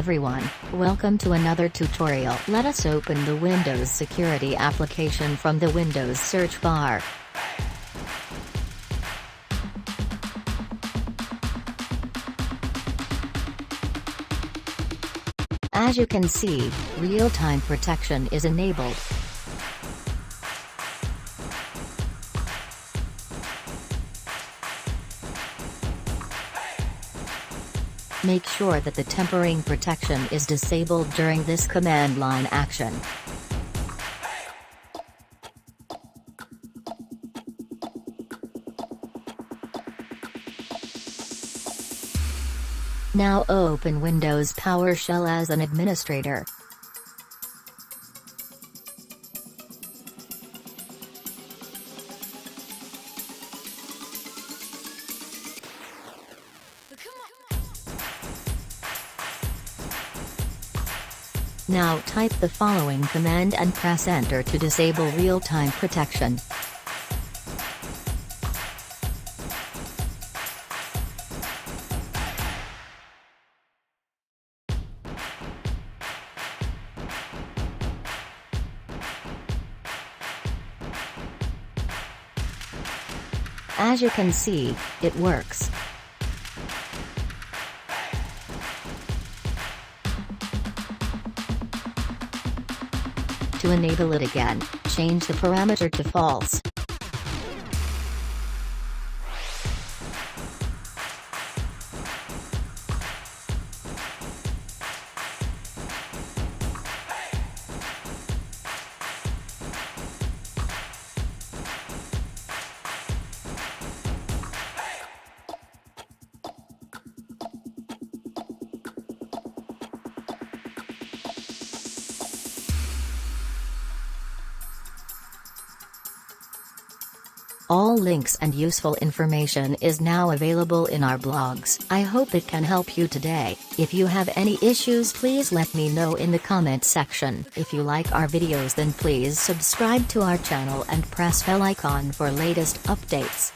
everyone, welcome to another tutorial. Let us open the Windows Security application from the Windows search bar. As you can see, real-time protection is enabled. Make sure that the tempering protection is disabled during this command line action. Now open Windows PowerShell as an administrator. Now type the following command and press enter to disable real-time protection. As you can see, it works. To enable it again, change the parameter to false. All links and useful information is now available in our blogs. I hope it can help you today. If you have any issues, please let me know in the comment section. If you like our videos, then please subscribe to our channel and press bell icon for latest updates.